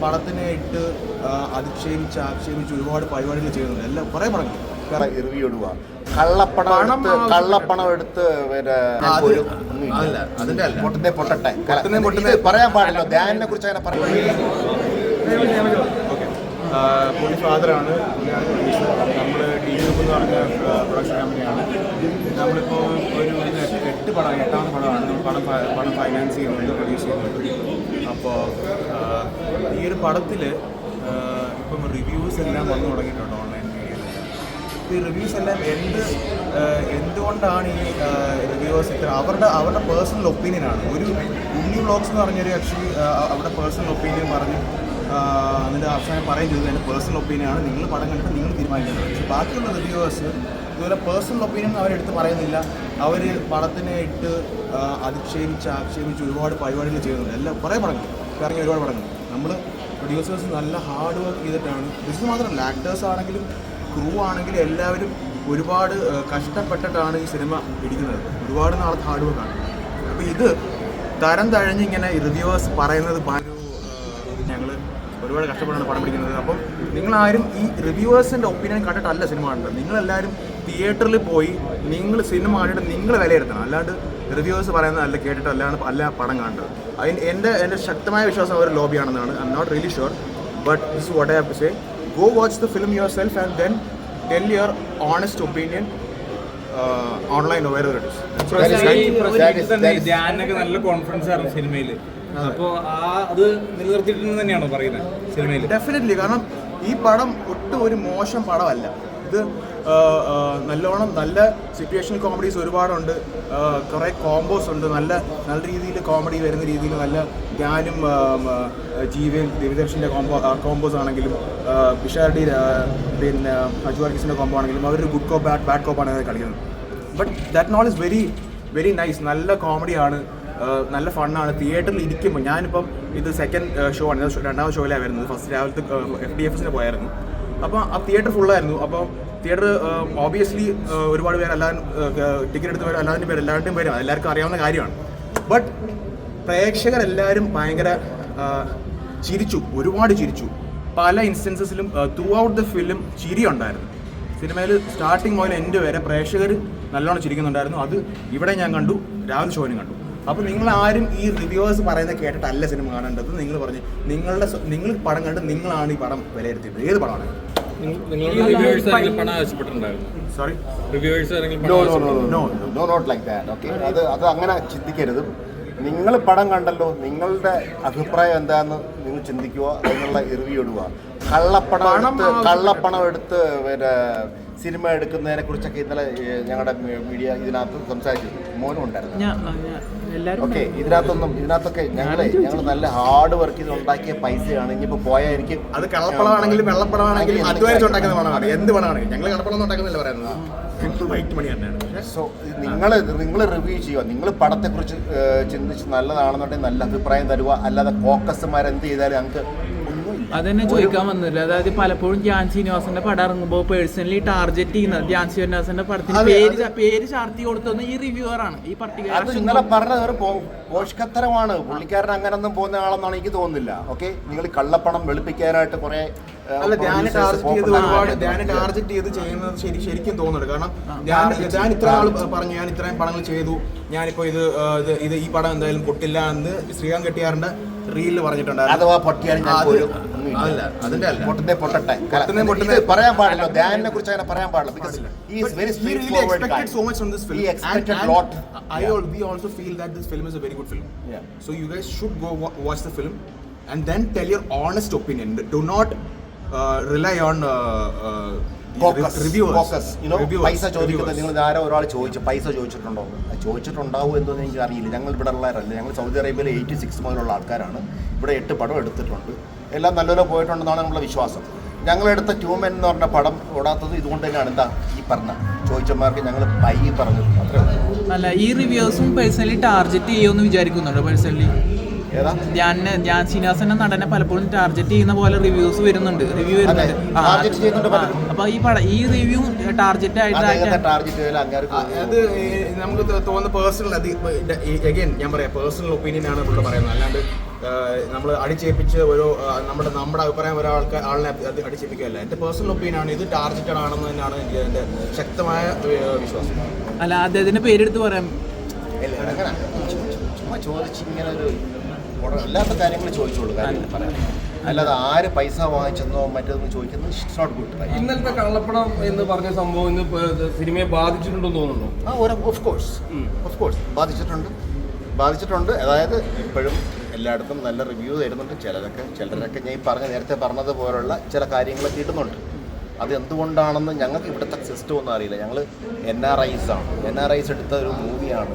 പടത്തിനെ ഇട്ട് ആക്ഷേപിച്ച് ഒരുപാട് പരിപാടികൾ ചെയ്യുന്നുണ്ട്. എല്ലാം കുറേ പടങ്ങൾ റിവ്യൂ ഇടുക. കള്ളപ്പണം എടുത്ത് പൊട്ടട്ടെ പറയാൻ പാടില്ല. ധ്യാനിനെ കുറിച്ച് അങ്ങനെ പറയാം. പുള്ളി ഫാദറാണ്. നമ്മൾ ടി വി എന്ന് പറഞ്ഞ പ്രൊഡക്ഷൻ കമ്പനിയാണ്. നമ്മളിപ്പോൾ ഒരു 8 പടം 8ാമത്തെ പടമാണ് നമ്മൾ പടം ഫൈനാൻസ് ചെയ്യുന്നത്, പ്രൊഡ്യൂസ് ചെയ്യുന്നത്. അപ്പോൾ ഈ ഒരു പടത്തിൽ ഇപ്പം റിവ്യൂസ് എല്ലാം വന്നു തുടങ്ങിയിട്ടുണ്ട് ഓൺലൈൻ മീഡിയയിൽ. ഈ റിവ്യൂസ് എല്ലാം എന്തുകൊണ്ടാണ് ഈ റിവ്യൂവേഴ്സ് ഇത്ര അവരുടെ പേഴ്സണൽ ഒപ്പീനിയനാണ്. ഒരു ഉണ്ണി വ്ളോഗ്സ് എന്ന് പറഞ്ഞൊരു ആക്ച്വലി അവരുടെ പേഴ്സണൽ ഒപ്പീനിയൻ പറഞ്ഞ് അതിൻ്റെ അവസാനം പറയുകയും ചെയ്തത് എൻ്റെ പേഴ്സണൽ ഒപ്പീനിയനാണ്, നിങ്ങൾ പടം കണ്ടിട്ട് നിങ്ങൾ തീരുമാനിക്കുന്നത്. പക്ഷേ ബാക്കിയുള്ള റിവ്യൂവേഴ്സ് ഇതുപോലെ പേഴ്സണൽ ഒപ്പീനിയൻ അവരെടുത്ത് പറയുന്നില്ല. അവർ പടത്തിനെ ഇട്ട് ആക്ഷേപിച്ച് ഒരുപാട് പരിപാടികൾ ചെയ്യുന്നുണ്ട്. എല്ലാം കുറേ പടങ്ങൾ ഇറങ്ങിയ ഒരുപാട് പടങ്ങൾ. നമ്മൾ പ്രൊഡ്യൂസേഴ്സ് നല്ല ഹാർഡ് വർക്ക് ചെയ്തിട്ടാണ്. ബിസിനസ് മാത്രമല്ല, ആക്ടേഴ്സ് ആണെങ്കിലും ക്രൂ ആണെങ്കിലും എല്ലാവരും ഒരുപാട് കഷ്ടപ്പെട്ടിട്ടാണ് ഈ സിനിമ ഇടിക്കുന്നത്. ഒരുപാട് നാളത്തെ ഹാർഡ് വർക്കാണ്. അപ്പോൾ ഇത് തരം തഴഞ്ഞിങ്ങനെ റിവ്യൂവേഴ്സ് പറയുന്നത് ഞങ്ങൾ ഒരുപാട് കഷ്ടപ്പെട്ടാണ് പടം പിടിക്കുന്നത്. അപ്പം നിങ്ങളാരും ഈ റിവ്യൂവേഴ്സിൻ്റെ ഒപ്പീനിയൻ കണ്ടിട്ടല്ല സിനിമ കാണുന്നത്. നിങ്ങളെല്ലാവരും തിയേറ്ററിൽ പോയി നിങ്ങൾ സിനിമ കണ്ടിട്ട് നിങ്ങൾ വിലയിരുത്തണം. അല്ലാണ്ട് റിവ്യൂവേഴ്സ് പറയുന്നത് അല്ല കേട്ടിട്ടല്ല പടം കാണേണ്ടത്. എൻ്റെ ശക്തമായ വിശ്വാസം ഒരു ലോബിയാണെന്നാണ്. I'm not really sure, but this what I have to say. Go watch the film yourself and then tell your honest opinion online or wherever it is. ധ്യാനൊക്കെ നല്ല കോൺഫിഡൻസ് ആയിരുന്നു സിനിമയിൽ. അപ്പോൾ അത് നിലനിർത്തിയിട്ടുണ്ടെന്ന് തന്നെയാണോ പറയുന്നത് സിനിമയിൽ? ഡെഫിനറ്റ്ലി. കാരണം ഈ പടം ഒട്ടും ഒരു മോശം പടമല്ല. ഇത് നല്ലോണം നല്ല സിറ്റുവേഷണൽ കോമഡീസ് ഒരുപാടുണ്ട്. കുറേ കോംബോസ് ഉണ്ട്. നല്ല രീതിയിൽ കോമഡി വരുന്ന രീതിയിൽ നല്ല ധ്യാനും ജീവൻ ദേവിദർശൻ്റെ കോംബോസ് ആണെങ്കിലും പിഷാരടി പിന്നെ അജു വർഗീസിൻ്റെ കോംബോ ആണെങ്കിലും അവരൊരു ഗുഡ് കോപ്പ് ബാഡ് കോപ്പാണ് കളിക്കുന്നത്. But that Nol is very very nice. നല്ല കോമഡിയാണ്, നല്ല ഫണ്ണാണ്. തിയേറ്ററിൽ ഇരിക്കുമ്പോൾ ഞാനിപ്പം ഇത് സെക്കൻഡ് ഷോ ആണ്, 2ാമത്തെ ഷോയിലാണ് വരുന്നത്. ഫസ്റ്റ് രാവിലത്തെ FDFS പോയായിരുന്നു. അപ്പോൾ ആ തിയേറ്റർ ഫുള്ളായിരുന്നു. അപ്പോൾ തിയേറ്റർ ഓബിയസ്ലി ഒരുപാട് പേര് എല്ലാവരും ടിക്കറ്റ് എടുത്ത് പേര് എല്ലാവരുടെയും പേരും എല്ലാവർക്കും അറിയാവുന്ന കാര്യമാണ്. ബട്ട് പ്രേക്ഷകരെല്ലാവരും ഭയങ്കര ചിരിച്ചു, ഒരുപാട് ചിരിച്ചു. പല ഇൻസ്റ്റൻസസിലും ത്രൂ ഔട്ട് ദ ഫിലിം ചിരി ഉണ്ടായിരുന്നു. സിനിമയിൽ സ്റ്റാർട്ടിങ് മുതൽ എൻഡ് വരെ പ്രേക്ഷകർ നല്ലോണം ചിരിക്കുന്നുണ്ടായിരുന്നു. അത് ഇവിടെ ഞാൻ കണ്ടു, രാവിലെ ഷോയിനും കണ്ടു. അപ്പോൾ നിങ്ങളാരും ഈ റിവ്യൂവേഴ്സ് പറയുന്നത് കേട്ടിട്ടല്ല സിനിമ കാണേണ്ടത്. നിങ്ങൾ പറഞ്ഞു നിങ്ങൾ പടം കണ്ട് നിങ്ങളാണ് ഈ പടം വിലയിരുത്തിയത്. ഏത് പടമാണ്? അത് അങ്ങനെ ചിന്തിക്കരുത്. നിങ്ങൾ പടം കണ്ടല്ലോ, നിങ്ങളുടെ അഭിപ്രായം എന്താണെന്ന് നിങ്ങൾ ചിന്തിക്കുക, അതിനുള്ള റിവ്യൂ ഇടുക. കള്ളപ്പണം എടുത്ത് പിന്നെ സിനിമ എടുക്കുന്നതിനെ കുറിച്ചൊക്കെ ഇന്നലെ ഞങ്ങളുടെ മീഡിയ ഇതിനകത്ത് സംസാരിച്ചു. മോനും ഉണ്ടായിരുന്നു. ഓക്കെ, ഇതിനകത്തൊക്കെ ഞങ്ങൾ നല്ല ഹാർഡ് വർക്ക് ചെയ്ത് ഉണ്ടാക്കിയ പൈസയാണ്. ഇനിയിപ്പോൾ പോയാൽ എനിക്ക് അത് കള്ളപ്പണമാണെങ്കിലും വെള്ളപ്പണമാണെങ്കിലും അധ്വാനിച്ച് ഉണ്ടാക്കുന്ന പണമാണ്. എന്ത് പണമാണെങ്കിൽ ഞങ്ങൾ കള്ളപ്പണം ഉണ്ടാക്കുന്നില്ല പറയുന്നത്. സോ നിങ്ങൾ റിവ്യൂ ചെയ്യുക. നിങ്ങൾ പടത്തെക്കുറിച്ച് ചിന്തിച്ച് നല്ലതാണെന്നുണ്ടെങ്കിൽ നല്ല അഭിപ്രായം തരുക. അല്ലാതെ ഫോക്കസ്മാരെന്ത് ചെയ്താലും ഞങ്ങൾക്ക് അതന്നെ ചോദിക്കാൻ വന്നില്ല. അതായത് പലപ്പോഴും ധ്യാൻ ശ്രീനിവാസന്റെ പടം ഇറങ്ങുമ്പോൾ പേഴ്സണലി ടാർഗറ്റ് ചെയ്യുന്നത് ധ്യാൻ ശ്രീനിവാസന്റെ പടത്തിന് പേര് ചാർത്തി കൊടുത്തത് ഈ റിവ്യൂവറാണ്. ഈ അത് ഇന്നലെ പറഞ്ഞത് ഒരു പോഷകത്തരമാണ്. പുള്ളിക്കാരൻ അങ്ങനൊന്നും പോകുന്ന ആളെന്നാണ് എനിക്ക് തോന്നുന്നില്ല. ഓക്കെ, നിങ്ങൾ കള്ളപ്പണം വെളുപ്പിക്കാനായിട്ട് കുറെ ടാർഗറ്റ് ചെയ്ത് ചെയ്യുന്നത് ശരിക്കും തോന്നുന്നുണ്ട്. കാരണം ഞാൻ ഇത്ര ആൾ പറഞ്ഞു, ഞാൻ ഇത്രയും പടങ്ങൾ ചെയ്തു, ഞാനിപ്പോ ഇത് ഈ പടം എന്തായാലും പൊട്ടില്ല എന്ന് ശ്രീകാന്ത് കെട്ടിയാറിന്റെ റീലിൽ പറഞ്ഞിട്ടുണ്ടായിരുന്നു. പറയാൻ പാടില്ല. ധ്യാനിനെ കുറിച്ച് അങ്ങനെ പറയാൻ പാടില്ല. We also feel that this film is a very good film. So you guys should go watch the film and then tell your honest opinion. Do not rely on പൈസ ചോദിക്കുന്നത്. നിങ്ങൾ ആരോ ഒരാൾ പൈസ ചോദിച്ചിട്ടുണ്ടാവും എന്നൊന്നും എനിക്ക് അറിയില്ല. ഞങ്ങൾ ഇവിടെ ഉള്ളവരല്ല. ഞങ്ങൾ സൗദി അറേബ്യയിൽ 86 മുതലുള്ള ആൾക്കാരാണ്. ഇവിടെ 8 പടം എടുത്തിട്ടുണ്ട്. എല്ലാം നല്ലപോലെ പോയിട്ടുണ്ടെന്നാണ് നമ്മുടെ വിശ്വാസം. ഞങ്ങളെടുത്ത ട്യൂമെൻ എന്ന് പറഞ്ഞ പടം ഓടാത്തത് ഇതുകൊണ്ട് തന്നെയാണ്. എന്താ ഈ പറഞ്ഞ ചോദിച്ചമാർക്ക് ഞങ്ങൾ പറഞ്ഞു അത്രേ ഉള്ളൂ. അല്ല, ഈ റിവ്യൂസും പേഴ്സണലി ടാർഗറ്റ് ചെയ്യുമെന്ന് വിചാരിക്കുന്നുണ്ടോ? പേഴ്സണലി ധ്യാൻ ശ്രീനിവാസന്റെ നടനെ പലപ്പോഴും ടാർഗറ്റ് ചെയ്യുന്ന പോലെ റിവ്യൂസ് വരുന്നുണ്ട്. അപ്പൊ ഈ റിവ്യൂ ടാർഗറ്റ് ആയിട്ട് അത് നമുക്ക് തോന്നുന്ന പേഴ്സണൽ, അഗൈൻ ഞാൻ പറയാം, പേഴ്സണൽ ഒപ്പീനിയൻ ആണ് നമ്മൾ പറയുന്നത്. അല്ലാണ്ട് നമ്മൾ അടിച്ചേൽപ്പിച്ച് ഒരു നമ്മുടെ അഭിപ്രായം ആളിനെ അടിച്ചേൽപ്പിക്കുകയല്ല. എൻ്റെ പേഴ്സണൽ ഒപ്പീനിയനാണ്, ഇത് ടാർഗറ്റഡ് ആണെന്ന് തന്നെയാണ് എനിക്ക് എൻ്റെ ശക്തമായ വിശ്വാസം. അല്ല, അദ്ദേഹത്തിന്റെ പേരെടുത്ത് പറയാം. അങ്ങനെ ചുമ്മാ ചോദിച്ച് ഇങ്ങനെ ഒരു അല്ലാത്ത കാര്യങ്ങൾ ചോദിച്ചോളൂ, കാര്യങ്ങൾ പറയാം. അല്ലാതെ ആര് പൈസ വാങ്ങിച്ചെന്നോ മറ്റൊന്നും ചോദിക്കുന്നത് ഇറ്റ്സ് നോട്ട് ഗുഡ്. ഇന്നലത്തെ കള്ളപ്പണം എന്ന് പറഞ്ഞ സംഭവം ഇന്ന് സിനിമയെ ബാധിച്ചിട്ടുണ്ടെന്ന് തോന്നുന്നുണ്ടോ? ഓഫ് കോഴ്സ് ബാധിച്ചിട്ടുണ്ട്. അതായത് ഇപ്പോഴും എല്ലായിടത്തും നല്ല റിവ്യൂ തരുന്നുണ്ട്. ചിലരൊക്കെ ഞാൻ നേരത്തെ പറഞ്ഞതുപോലുള്ള ചില കാര്യങ്ങളൊക്കെ ഇടുന്നുണ്ട്. അത് എന്തുകൊണ്ടാണെന്ന് ഞങ്ങൾക്ക് ഇവിടുത്തെ സിസ്റ്റം ഒന്നും അറിയില്ല. ഞങ്ങൾ NRIs എടുത്ത ഒരു മൂവിയാണ്.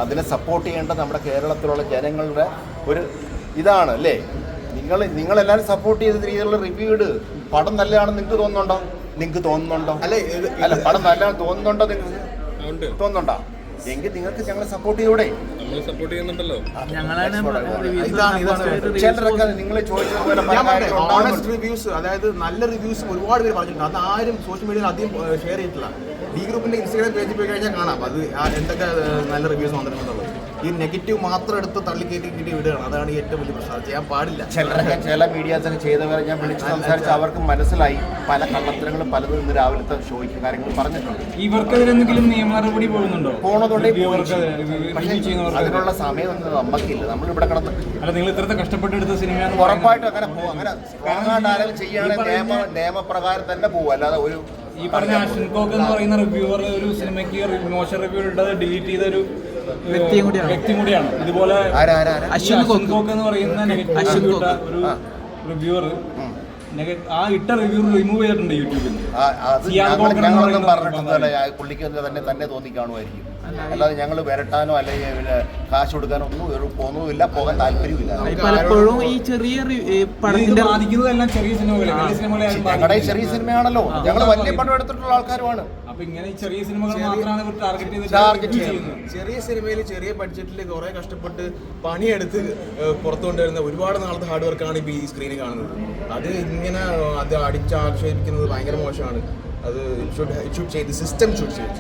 അതിനെ സപ്പോർട്ട് ചെയ്യേണ്ട നമ്മുടെ കേരളത്തിലുള്ള ജനങ്ങളുടെ ഒരു ഇതാണ് അല്ലേ. നിങ്ങളെല്ലാവരും സപ്പോർട്ട് ചെയ്ത രീതിയിലുള്ള റിവ്യൂ ഇട്. പടം നല്ലതാണെന്ന് നിങ്ങൾക്ക് തോന്നുന്നുണ്ടോ? അല്ല, പടം നല്ലതാണെന്ന് തോന്നുന്നുണ്ടോ? നിങ്ങൾക്ക് തോന്നുന്നുണ്ടോ? എങ്കിൽ നിങ്ങൾക്ക് ഞങ്ങളെ സപ്പോർട്ട് ചെയ്യൂടെ? ചിലരൊക്കെ നിങ്ങൾ ചോദിച്ചതുപോലെ ഓണസ്റ്റ് റിവ്യൂസ്, അതായത് നല്ല റിവ്യൂസ് ഒരുപാട് പേര് പറഞ്ഞിട്ടുണ്ട്. അത് ആരും സോഷ്യൽ മീഡിയയിൽ അധികം ഷെയർ ചെയ്തിട്ടില്ല. ഡി ഗ്രൂപ്പിന്റെ ഇൻസ്റ്റാഗ്രാം പേജിൽ പോയി കഴിഞ്ഞാൽ കാണാം അത് എന്തൊക്കെ നല്ല റിവ്യൂസ് വന്നിട്ടുണ്ടെന്നുള്ളത്. ഈ നെഗറ്റീവ് മാത്രം എടുത്ത് തള്ളിക്കയറ്റി വിടുകയാണ്. അതാണ് ഈ ഏറ്റവും വലിയ പ്രശ്നം. അത് ചെയ്യാൻ പാടില്ല. ചില മീഡിയാസൊക്കെ ചെയ്തവരെ ഞാൻ വിളിച്ച് സംസാരിച്ച് അവർക്ക് മനസ്സിലായി പല കള്ളത്തരങ്ങളും പലതും ഇന്ന് രാവിലത്തെ ഷോയ്ക്ക് കാര്യങ്ങൾ പറഞ്ഞിട്ടുണ്ട്. ഇവർക്കെതിരെന്തെങ്കിലും നിയമ നടപടി പോകണമെന്നുണ്ടെങ്കിൽ അതിനുള്ള സമയം ഒന്നും നമുക്കില്ല. നമ്മളിവിടെ കിടന്ന് അല്ല, നിങ്ങൾ ഇത്രത്തെ കഷ്ടപ്പെട്ടെടുത്ത സിനിമ ഉറപ്പായിട്ടും അങ്ങനെ ആരെങ്കിലും ചെയ്യുകയാണെങ്കിൽ നിയമപ്രകാരം തന്നെ പോകും. അല്ലാതെ ഒരു ഈ പറഞ്ഞ അശ്വിൻകോക്ക് എന്ന് പറയുന്ന റിവ്യൂവർ ഒരു സിനിമയ്ക്ക് മോശം റിവ്യൂ ഇട്ടത് ഡിലീറ്റ് ചെയ്ത ഒരു വ്യക്തിയും കൂടിയാണ്. ഇതുപോലെ അശ്വിൻകോക്ക് എന്ന് പറയുന്ന ഒരു റിവ്യൂവർ ആ ഇട്ട റിവ്യൂ റിമൂവ് ചെയ്തിട്ടുണ്ട് യൂട്യൂബിൽ നിന്ന്. ഞങ്ങളൊന്നും പറഞ്ഞിട്ടൊന്നുമല്ല. പുള്ളിക്ക് തന്നെ തോന്നി കാണുമായിരിക്കും. അല്ലാതെ ഞങ്ങൾ വരട്ടാനോ അല്ലെങ്കിൽ കാശ് കൊടുക്കാനോ ഒന്നുമില്ല, പോകാൻ താല്പര്യമില്ല. പലപ്പോഴും ഈ ചെറിയ ബാധിക്കുന്നതെല്ലാം ചെറിയ ഞങ്ങളുടെ ചെറിയ സിനിമയാണല്ലോ. ഞങ്ങൾ വലിയ പടം എടുത്തിട്ടുള്ള ആൾക്കാരുമാണ്. അപ്പൊ ഇങ്ങനെ ചെറിയ സിനിമകൾ മാത്രമാണ് ടാർഗറ്റ് ചെയ്യുന്നത്. ചെറിയ സിനിമയിൽ ചെറിയ ബഡ്ജറ്റിൽ കുറെ കഷ്ടപ്പെട്ട് പണിയെടുത്ത് പുറത്തു കൊണ്ടുവരുന്ന ഒരുപാട് നാളത്തെ ഹാർഡ് വർക്കാണ് ഇപ്പോൾ ഈ സ്ക്രീനിൽ കാണുന്നത്. അത് ഇങ്ങനെ അത് അടിച്ചാക്ഷേപിക്കുന്നത് ഭയങ്കര മോശമാണ്. അത് ഇറ്റ് ഷുഡ് ചെയ്ത് സിസ്റ്റം ഷുഡ് ചെയ്ത്.